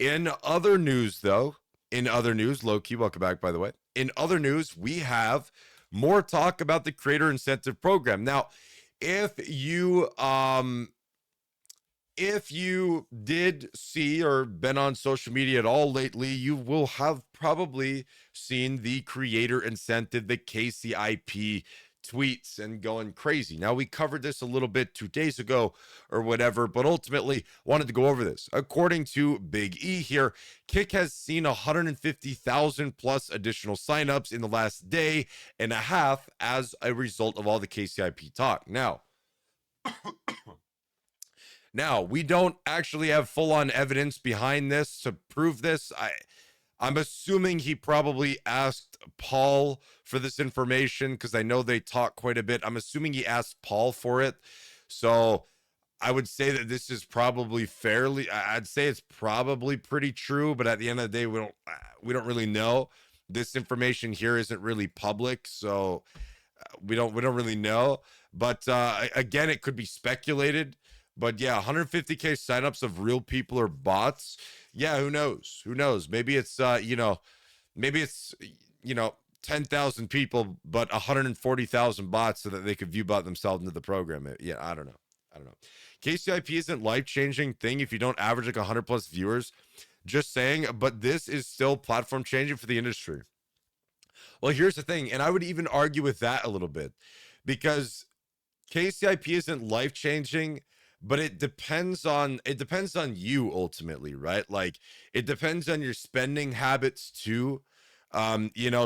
In other news, though, low-key, welcome back, by the way. In other news, we have more talk about the creator incentive program. Now, if you did see or been on social media at all lately, you will have probably seen the creator incentive, the KCIP tweets and going crazy. Now, we covered this a little bit 2 days ago or whatever, but ultimately wanted to go over this. According to Big E here, Kick has seen 150,000 plus additional signups in the last day and a half as a result of all the KCIP talk. Now, we don't actually have full-on evidence behind this to prove this. I'm assuming he probably asked Paul for this information because I know they talk quite a bit. I'm assuming he asked Paul for it. So I would say that this is probably I'd say it's probably pretty true, but at the end of the day, we don't really know. This information here isn't really public, so we don't really know. But again, it could be speculated. But yeah, 150K signups of real people or bots. Yeah, who knows? Who knows? Maybe it's, maybe it's, 10,000 people, but 140,000 bots so that they could view bot themselves into the program. Yeah, I don't know. KCIP isn't life-changing thing if you don't average like 100 plus viewers. Just saying, but this is still platform changing for the industry. Well, here's the thing, and I would even argue with that a little bit because KCIP isn't life-changing, but it depends on you ultimately, right? Like it depends on your spending habits too.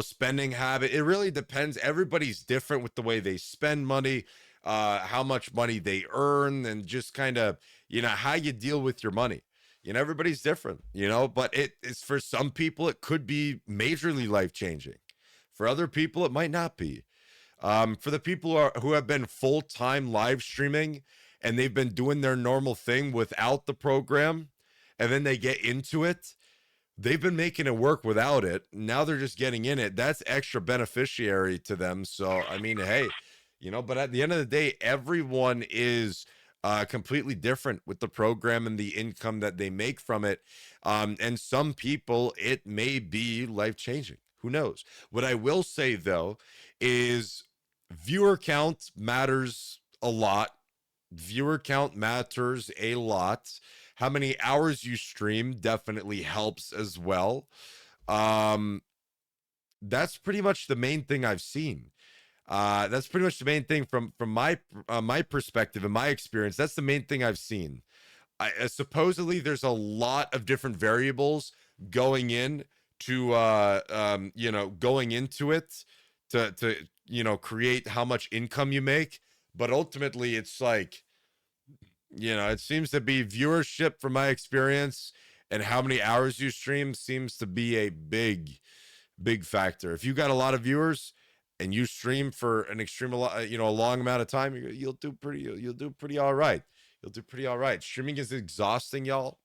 Spending habit, it really depends. Everybody's different with the way they spend money, how much money they earn, and just kind of, how you deal with your money. Everybody's different, but it's for some people, it could be majorly life-changing. For other people, it might not be. For the people who have been full-time live streaming and they've been doing their normal thing without the program, and then they get into it, they've been making it work without it. Now they're just getting in it. That's extra beneficiary to them. So, I mean, hey, but at the end of the day, everyone is completely different with the program and the income that they make from it. And some people, it may be life-changing. Who knows? What I will say, though, is viewer count matters a lot. Viewer count matters a lot. How many hours you stream definitely helps as well. That's pretty much the main thing I've seen. That's pretty much the main thing from my perspective and my experience. That's the main thing I've seen. Supposedly, there's a lot of different variables going in to going into it to create how much income you make. But ultimately, it's like, it seems to be viewership from my experience, and how many hours you stream seems to be a big factor. If you got a lot of viewers and you stream for an extreme, a long amount of time, you'll do pretty all right. You'll do pretty all right. Streaming is exhausting, y'all.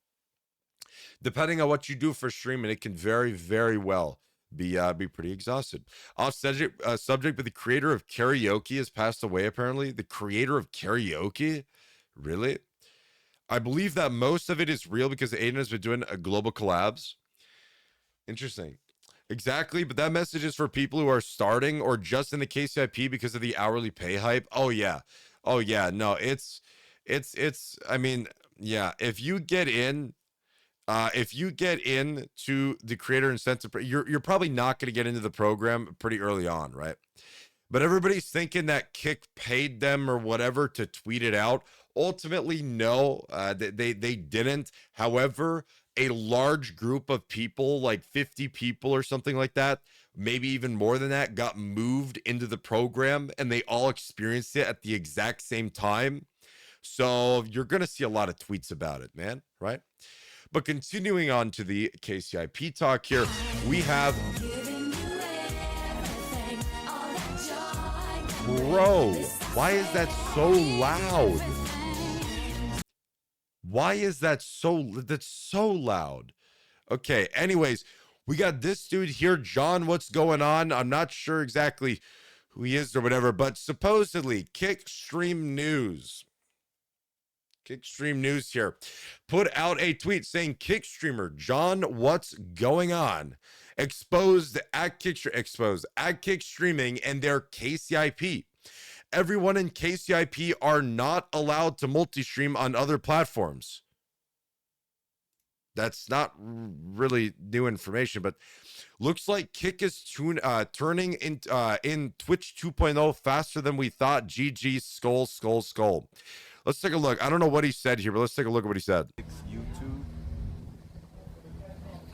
Depending on what you do for streaming, it can very, very well be pretty exhausted. Off subject, but the creator of karaoke has passed away, apparently. The creator of karaoke? Really? I believe that most of it is real because Aiden has been doing a global collabs. Interesting. Exactly, but that message is for people who are starting or just in the KCIP because of the hourly pay hype. Oh yeah. No, it's I mean, yeah, if you get in to the creator incentive, you're probably not going to get into the program pretty early on, right? But everybody's thinking that Kick paid them or whatever to tweet it out. Ultimately, no, they didn't. However, a large group of people, like 50 people or something like that, maybe even more than that, got moved into the program, and they all experienced it at the exact same time. So you're going to see a lot of tweets about it, man, right? But continuing on to the KCIP talk here, we have... Bro, why is that so loud? Why is that's so loud? Okay, anyways, we got this dude here, John, what's going on? I'm not sure exactly who he is or whatever, but supposedly Kick Stream News Kickstream News here put out a tweet saying Kick streamer John, what's going on? Exposed at Kick streaming and their KCIP. Everyone in KCIP are not allowed to multi-stream on other platforms. That's not really new information, but looks like Kick is turning in Twitch 2.0 faster than we thought. GG, skull. Let's take a look. I don't know what he said here, but let's take a look at what he said. Fix YouTube.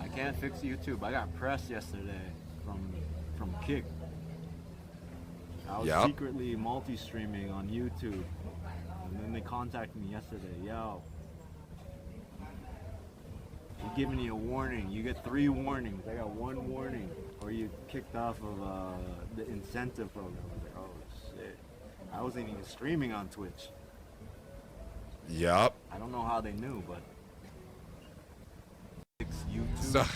I can't fix YouTube. I got pressed yesterday from Kick. I was secretly multi-streaming on YouTube, and then they contacted me yesterday. Yo, you're giving you a warning. You get 3 warnings. I got 1 warning, or you kicked off of the incentive program. I was like, oh shit. I wasn't even streaming on Twitch. Yep. I don't know how they knew, but YouTube.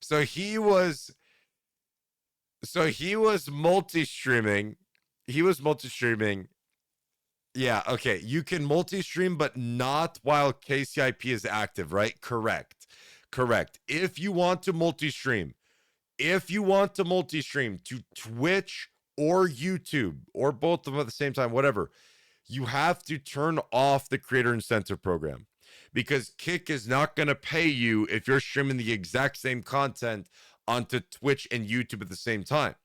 So he was multi-streaming. Yeah, okay. You can multi-stream, but not while KCIP is active, right? Correct. If you want to multi-stream to Twitch or YouTube, or both of them at the same time, whatever, you have to turn off the creator incentive program, because Kick is not going to pay you if you're streaming the exact same content onto Twitch and YouTube at the same time.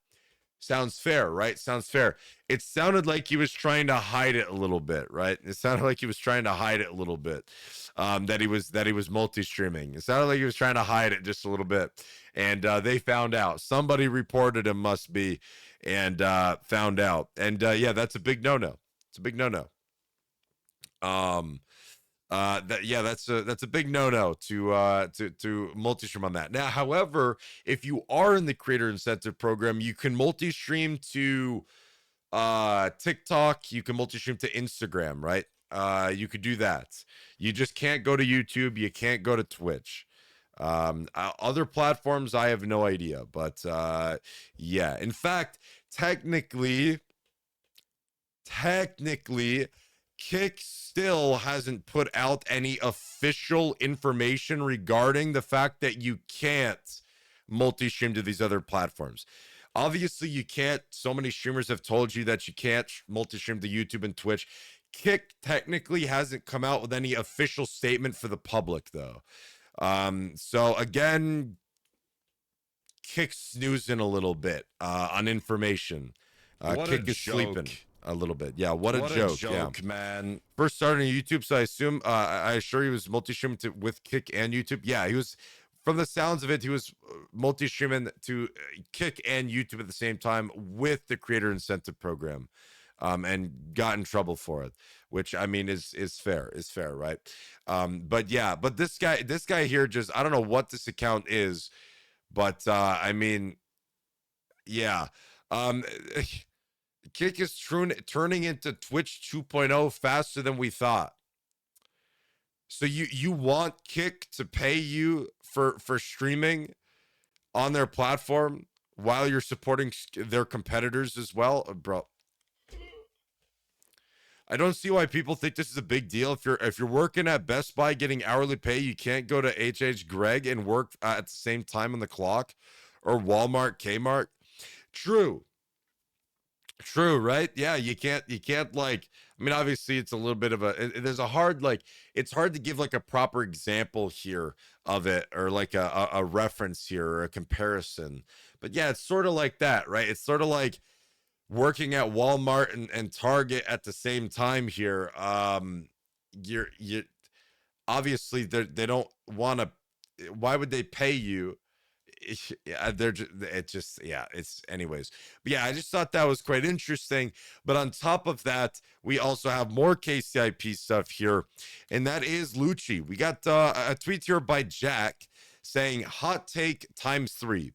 Sounds fair, right? Sounds fair. It sounded like he was trying to hide it a little bit, right? It sounded like he was trying to hide it a little bit, that he was multi-streaming. It sounded like he was trying to hide it just a little bit, and they found out. Somebody reported him, must be, and found out. And yeah, that's a big no-no. It's a big no-no. That's a big no-no to multi-stream on that. Now, however, if you are in the creator incentive program, you can multi-stream to TikTok, you can multi-stream to Instagram, right? You could do that. You just can't go to YouTube, you can't go to Twitch. Other platforms, I have no idea, but yeah. In fact, technically Kick still hasn't put out any official information regarding the fact that you can't multi-stream to these other platforms. Obviously, you can't. So many streamers have told you that you can't multi-stream to YouTube and Twitch. Kick technically hasn't come out with any official statement for the public, though. So again, Kick's snoozing a little bit on information. Kick is sleeping a little bit. Yeah, what a joke, man. First started on YouTube, so I assume I assure he was multi-streaming with Kick and YouTube. Yeah, he was, from the sounds of it, he was multi-streaming to Kick and YouTube at the same time with the creator incentive program, and got in trouble for it, which I mean is fair, right? But yeah, but this guy here, just, I don't know what this account is, but I mean, yeah. Kick is turning into Twitch 2.0 faster than we thought. So you want Kick to pay you for streaming on their platform while you're supporting their competitors as well, bro? I don't see why people think this is a big deal. If you're working at Best Buy getting hourly pay, you can't go to H Greg and work at the same time on the clock, or Walmart, Kmart. True, right? Yeah, you can't like, I mean, obviously it's a little bit of there's a hard, like, it's hard to give like a proper example here of it, or like a reference here, or a comparison. But yeah, it's sort of like that, right? It's sort of like working at Walmart and Target at the same time here. You obviously they don't want to, why would they pay you? It's anyways. But yeah, I just thought that was quite interesting. But on top of that, we also have more KCIP stuff here, and that is Lucci. We got a tweet here by Jack saying, hot take ×3.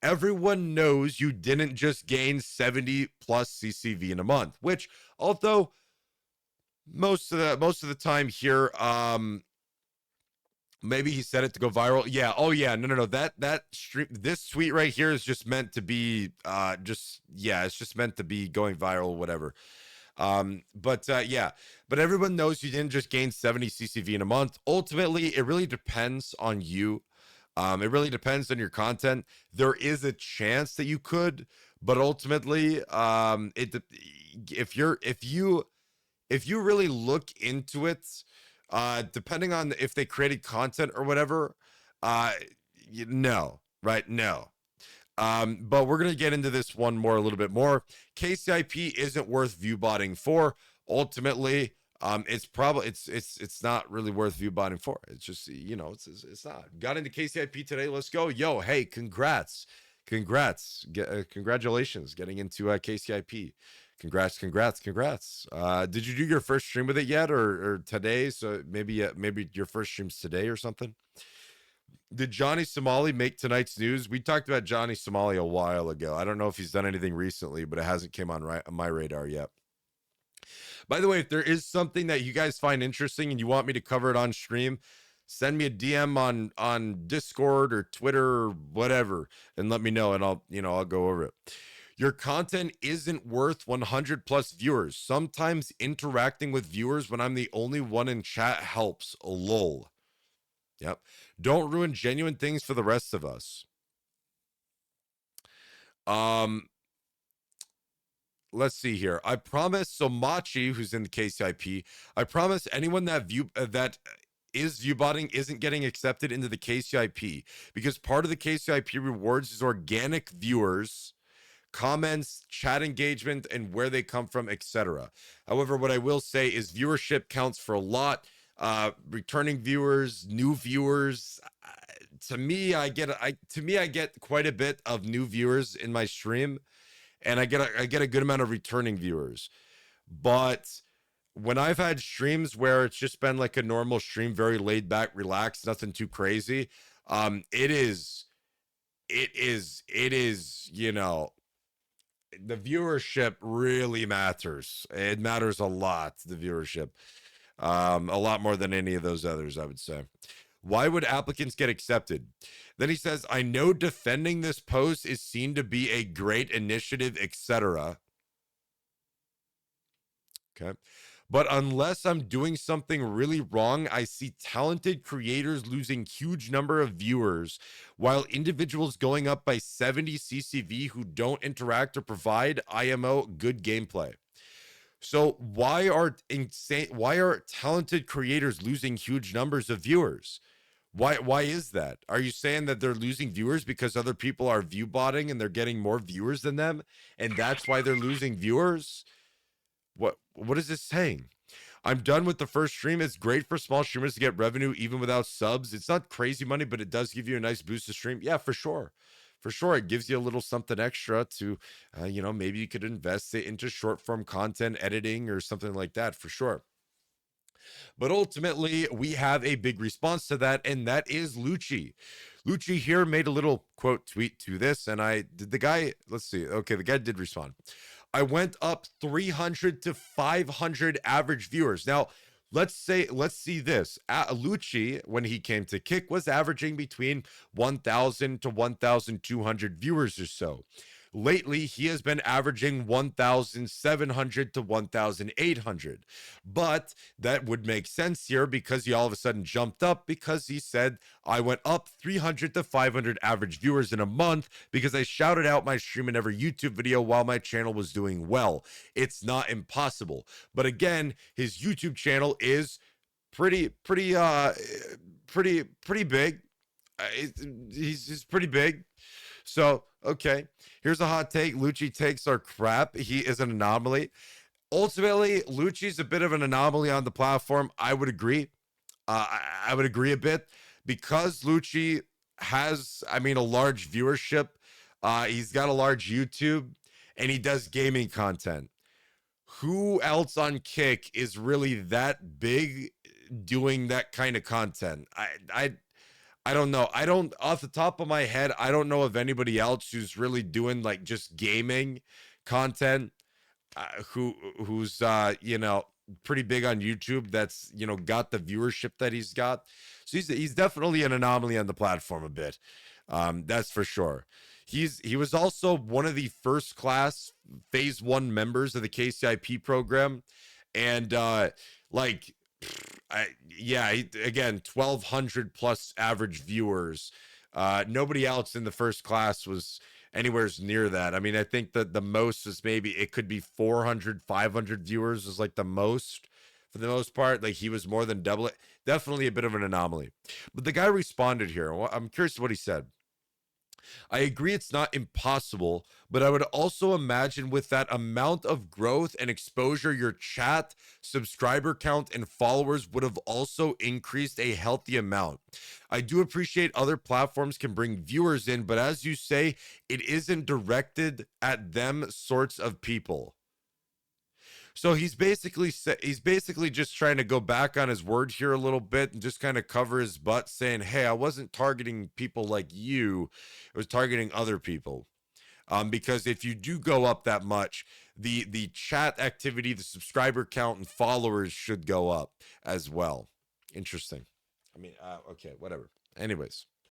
Everyone knows you didn't just gain 70 plus CCV in a month, which, although most of the time here, maybe he said it to go viral. Yeah. Oh yeah. No. That stream, this tweet right here is just meant to be, it's just meant to be going viral, whatever. Yeah, but everyone knows you didn't just gain 70 CCV in a month. Ultimately, it really depends on you. It really depends on your content. There is a chance that you could, but ultimately, if you really look into it, depending on if they created content or whatever, uh, no, right? No. But we're gonna get into this one more a little bit more. KCIP isn't worth view botting for. Ultimately, it's probably it's not really worth view botting for. It's just it's not. Got into KCIP today. Let's go, yo. Hey, congratulations getting into KCIP. Congrats. Did you do your first stream with it yet, or today? So maybe your first stream's today or something. Did Johnny Somali make tonight's news? We talked about Johnny Somali a while ago. I don't know if he's done anything recently, but it hasn't came on my radar yet. By the way, if there is something that you guys find interesting and you want me to cover it on stream, send me a DM on Discord or Twitter or whatever, and let me know, and I'll go over it. Your content isn't worth 100 plus viewers. Sometimes interacting with viewers when I'm the only one in chat helps. Lol. Yep. Don't ruin genuine things for the rest of us. Let's see here. I promise. So Machi, who's in the KCIP, I promise anyone that is viewbotting isn't getting accepted into the KCIP, because part of the KCIP rewards is organic viewers, comments, chat engagement, and where they come from, etc. However, what I will say is viewership counts for a lot. Returning viewers, new viewers. To me, I get quite a bit of new viewers in my stream, and I get a good amount of returning viewers. But when I've had streams where it's just been like a normal stream, very laid back, relaxed, nothing too crazy, it is, the viewership really matters. It matters a lot, the viewership. A lot more than any of those others, I would say. Why would applicants get accepted? Then he says, I know defending this post is seen to be a great initiative, etc. Okay. But unless I'm doing something really wrong, I see talented creators losing huge number of viewers, while individuals going up by 70 CCV who don't interact or provide IMO good gameplay. So why are talented creators losing huge numbers of viewers? Why is that? Are you saying that they're losing viewers because other people are view botting and they're getting more viewers than them, and that's why they're losing viewers? What is this saying? I'm done with the first stream. It's great for small streamers to get revenue even without subs. It's not crazy money, but it does give you a nice boost to stream. Yeah, for sure. For sure, it gives you a little something extra to, maybe you could invest it into short form content editing or something like that, for sure. But ultimately, we have a big response to that, and that is Lucci. Lucci here made a little quote tweet to this, and the guy did respond. I went up 300 to 500 average viewers. Now, let's see this. Lucci, when he came to Kick, was averaging between 1,000 to 1,200 viewers or so. Lately, he has been averaging 1,700 to 1,800. But that would make sense here because he all of a sudden jumped up because he said, I went up 300 to 500 average viewers in a month because I shouted out my stream in every YouTube video while my channel was doing well. It's not impossible. But again, his YouTube channel is pretty big. He's pretty big. So, okay, here's a hot take. Lucci takes are crap. He is an anomaly. Ultimately, Lucci's a bit of an anomaly on the platform. I would agree. I would agree a bit because Lucci has, a large viewership. He's got a large YouTube and he does gaming content. Who else on Kick is really that big doing that kind of content? I don't know. I don't, off the top of my head, I don't know of anybody else who's really doing like just gaming content, who's pretty big on YouTube. That's got the viewership that he's got. So he's definitely an anomaly on the platform a bit. That's for sure. He was also one of the first class phase 1 members of the KCIP program, and like yeah, again, 1,200 plus average viewers. Nobody else in the first class was anywhere near that. I mean, I think that the most is maybe it could be 400, 500 viewers is like the most for the most part. Like he was more than double it. Definitely a bit of an anomaly. But the guy responded here. I'm curious what he said. I agree it's not impossible, but I would also imagine with that amount of growth and exposure, your chat, subscriber count, and followers would have also increased a healthy amount. I do appreciate other platforms can bring viewers in, but as you say, it isn't directed at them sorts of people. So he's basically just trying to go back on his word here a little bit and just kind of cover his butt, saying, "Hey, I wasn't targeting people like you; I was targeting other people." Because if you do go up that much, the chat activity, the subscriber count, and followers should go up as well. Interesting. I mean, okay, whatever. Anyways.